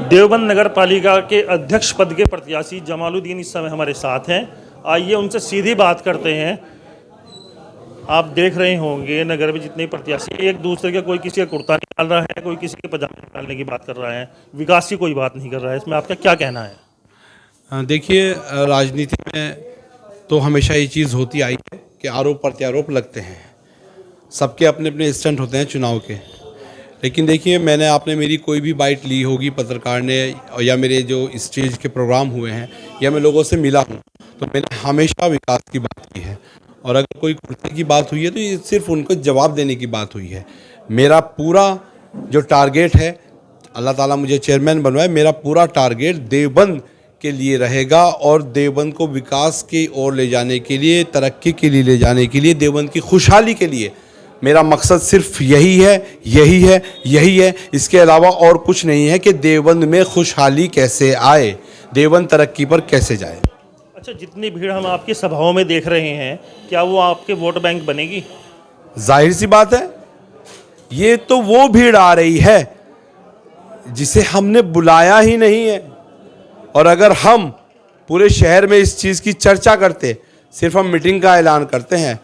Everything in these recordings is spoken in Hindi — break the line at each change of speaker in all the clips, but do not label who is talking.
देवबंद नगर पालिका के अध्यक्ष पद के प्रत्याशी जमालुद्दीन इस समय हमारे साथ हैं। आइए उनसे सीधी बात करते हैं। आप देख रहे होंगे नगर में जितने प्रत्याशी एक दूसरे के, कोई किसी का कुर्ता निकाल रहा है, कोई किसी के पजामे निकालने की बात कर रहा है, विकास की कोई बात नहीं कर रहा है। इसमें आपका क्या कहना है?
देखिए, राजनीति में तो हमेशा ये चीज़ होती आई है कि आरोप प्रत्यारोप लगते हैं। सबके अपने अपने स्टंट होते हैं चुनाव के। लेकिन देखिए, मैंने आपने मेरी कोई भी बाइट ली होगी पत्रकार ने, या मेरे जो स्टेज के प्रोग्राम हुए हैं, या मैं लोगों से मिला हूँ, तो मैंने हमेशा विकास की बात की है। और अगर कोई कुर्ते की बात हुई है तो ये सिर्फ उनको जवाब देने की बात हुई है। मेरा पूरा जो टारगेट है, अल्लाह ताला मुझे चेयरमैन बनवाए, मेरा पूरा टारगेट देवबंद के लिए रहेगा और देवबंद को विकास की ओर ले जाने के लिए, तरक्की के लिए ले जाने के लिए, देवबंद की खुशहाली के लिए मेरा मकसद सिर्फ यही है, यही है, यही है। इसके अलावा और कुछ नहीं है कि देवबंद में खुशहाली कैसे आए, देवबंद तरक्की पर कैसे जाए।
अच्छा, जितनी भीड़ हम आपकी सभाओं में देख रहे हैं, क्या वो आपके वोट बैंक बनेगी?
जाहिर सी बात है, ये तो वो भीड़ आ रही है जिसे हमने बुलाया ही नहीं है। और अगर हम पूरे शहर में इस चीज़ की चर्चा करते, सिर्फ हम मीटिंग का ऐलान करते हैं,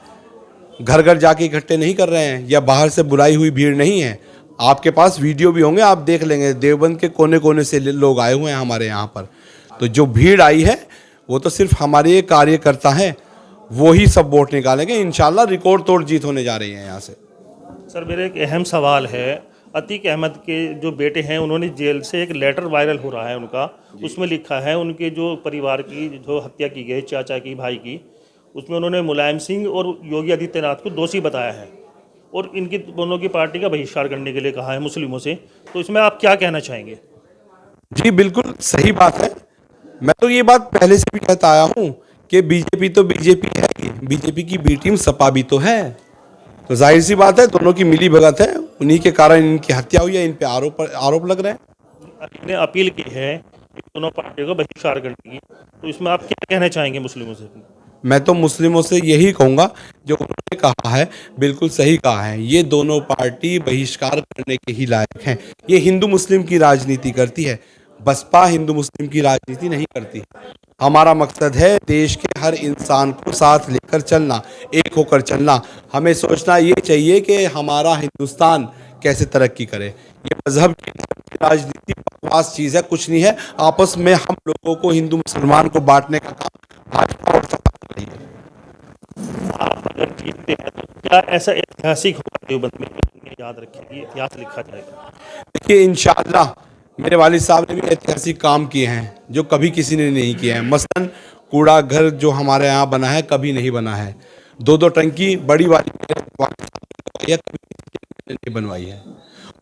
घर घर जाके इकट्ठे नहीं कर रहे हैं, या बाहर से बुलाई हुई भीड़ नहीं है। आपके पास वीडियो भी होंगे, आप देख लेंगे, देवबंद के कोने कोने से लोग आए हुए हैं हमारे यहाँ पर। तो जो भीड़ आई है वो तो सिर्फ हमारे ये कार्यकर्ता हैं, वो ही सब वोट निकालेंगे। इंशाल्लाह रिकॉर्ड तोड़ जीत होने जा रही है यहाँ से।
सर, मेरा एक अहम सवाल है। अतीक अहमद के जो बेटे हैं, उन्होंने जेल से एक लेटर वायरल हो रहा है उनका, उसमें लिखा है उनके जो परिवार की जो हत्या की गई, चाचा की, भाई की, उसमें उन्होंने मुलायम सिंह और योगी आदित्यनाथ को दोषी बताया है और इनकी दोनों की पार्टी का बहिष्कार करने के लिए कहा है मुस्लिमों से। तो इसमें आप क्या कहना चाहेंगे?
जी बिल्कुल सही बात है। मैं तो ये बात पहले से भी कहता आया हूँ कि बीजेपी तो बीजेपी है ही, बीजेपी की बी टीम सपा भी तो है। तो जाहिर सी बात है, दोनों की मिली भगत है, उन्हीं के कारण इनकी हत्या हुई है, इन पे आरोप लग रहे हैं।
इन्हें अपील की है दोनों पार्टियों को बहिष्कार करने की, तो इसमें आप क्या कहना चाहेंगे मुस्लिमों से?
मैं तो मुस्लिमों से यही कहूँगा, जो उन्होंने कहा है बिल्कुल सही कहा है। ये दोनों पार्टी बहिष्कार करने के ही लायक हैं। ये हिंदू मुस्लिम की राजनीति करती है, बसपा हिंदू मुस्लिम की राजनीति नहीं करती। हमारा मकसद है देश के हर इंसान को साथ लेकर चलना, एक होकर चलना। हमें सोचना ये चाहिए कि हमारा हिंदुस्तान कैसे तरक्की करे। ये मजहब की राजनीति बकवास चीज़ है, कुछ नहीं है। आपस में हम लोगों को, हिंदू मुसलमान को बांटने का काम भाजपा और सपा कर रही है।
आप अगर जीतते हैं तो क्या ऐसा ऐतिहासिक होगा देवबंद में, याद रखेंगे, इतिहास लिखा जाएगा?
देखिए, इंशाअल्लाह मेरे वालिद साहब ने भी ऐतिहासिक काम किए हैं जो कभी किसी ने नहीं किए हैं। मसलन कूड़ा घर जो हमारे यहाँ बना है, कभी नहीं बना है। 2-2 टंकी बड़ी वाली मेरे वालिद साहब ने कभी किसी ने नहीं बनवाई है।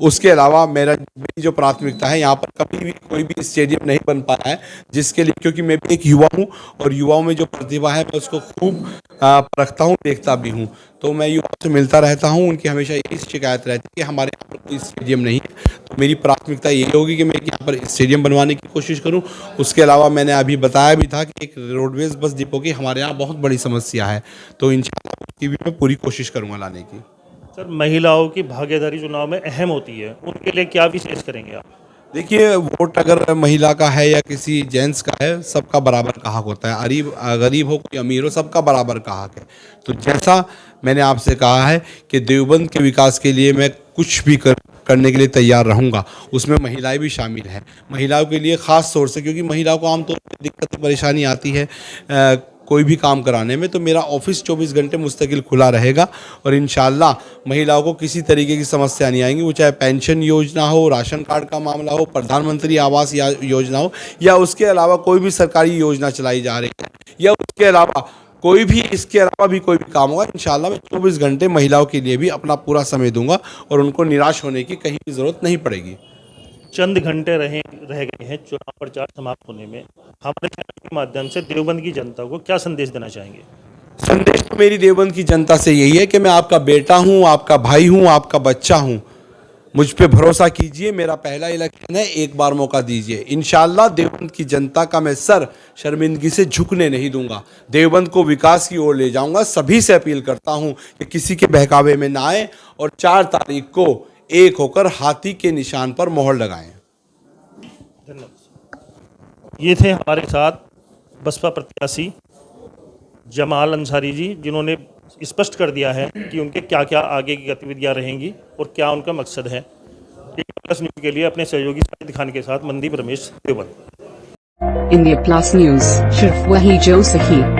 उसके अलावा मेरी जो प्राथमिकता है, यहाँ पर कभी भी कोई भी स्टेडियम नहीं बन पाया है, जिसके लिए, क्योंकि मैं भी एक युवा हूँ और युवाओं में जो प्रतिभा है मैं उसको खूब परखता हूँ, देखता भी हूँ। तो मैं युवाओं से मिलता रहता हूँ, उनकी हमेशा यही शिकायत रहती है कि हमारे यहाँ पर कोई स्टेडियम नहीं है। तो मेरी प्राथमिकता यही होगी कि मैं यहाँ पर स्टेडियम बनवाने की कोशिश करूँ। उसके अलावा मैंने अभी बताया भी था कि एक रोडवेज बस डिपो की हमारे यहाँ बहुत बड़ी समस्या है, तो इंशाल्लाह उसकी भी मैं पूरी कोशिश करूँगा लाने की।
सर, महिलाओं की भागीदारी चुनाव में अहम होती है, उनके लिए क्या विशेष करेंगे आप?
देखिए, वोट अगर महिला का है या किसी जेंट्स का है, सबका बराबर का हक होता है। गरीब हो कोई अमीर हो, सबका बराबर का हक है। तो जैसा मैंने आपसे कहा है कि देवबंद के विकास के लिए मैं कुछ भी करने के लिए तैयार रहूँगा, उसमें महिलाएं भी शामिल हैं। महिलाओं के लिए ख़ास तौर से, क्योंकि महिलाओं को आमतौर पर दिक्कत परेशानी आती है कोई भी काम कराने में, तो मेरा ऑफिस 24 घंटे मुस्तकिल खुला रहेगा और इंशाल्लाह महिलाओं को किसी तरीके की समस्या नहीं आएंगी। वो चाहे पेंशन योजना हो, राशन कार्ड का मामला हो, प्रधानमंत्री आवास योजना हो, या उसके अलावा कोई भी सरकारी योजना चलाई जा रही है, या उसके अलावा कोई भी, इसके अलावा भी कोई भी काम होगा, इंशाल्लाह मैं 24 घंटे महिलाओं के लिए भी अपना पूरा समय दूंगा और उनको निराश होने की कहीं भी ज़रूरत नहीं पड़ेगी।
चंद घंटे रह गए हैं चुनाव प्रचार समाप्त होने में। हमारे चैनल के माध्यम से देवबंद की जनता को क्या संदेश देना चाहेंगे?
संदेश तो मेरी देवबंद की जनता से यही है कि मैं आपका बेटा हूं, आपका भाई हूं, आपका बच्चा हूं। मुझ पे भरोसा कीजिए, मेरा पहला इलेक्शन है, एक बार मौका दीजिए। इंशाल्लाह देवबंद की जनता का मैं सर शर्मिंदगी से झुकने नहीं दूंगा, देवबंद को विकास की ओर ले जाऊंगा। सभी से अपील करता हूं कि किसी के बहकावे में ना आए और 4 तारीख को एक होकर हाथी के निशान पर मोहर लगाएं।
धन्यवाद। ये थे हमारे साथ बसपा प्रत्याशी जमाल अंसारी जी, जिन्होंने स्पष्ट कर दिया है कि उनके क्या क्या आगे की गतिविधियां रहेंगी और क्या उनका मकसद है। प्लस न्यूज़ के लिए अपने सहयोगी शाहिद खान के साथ Mandeep Ramesh Deoband.
India plus news, सिर्फ वही जो सही।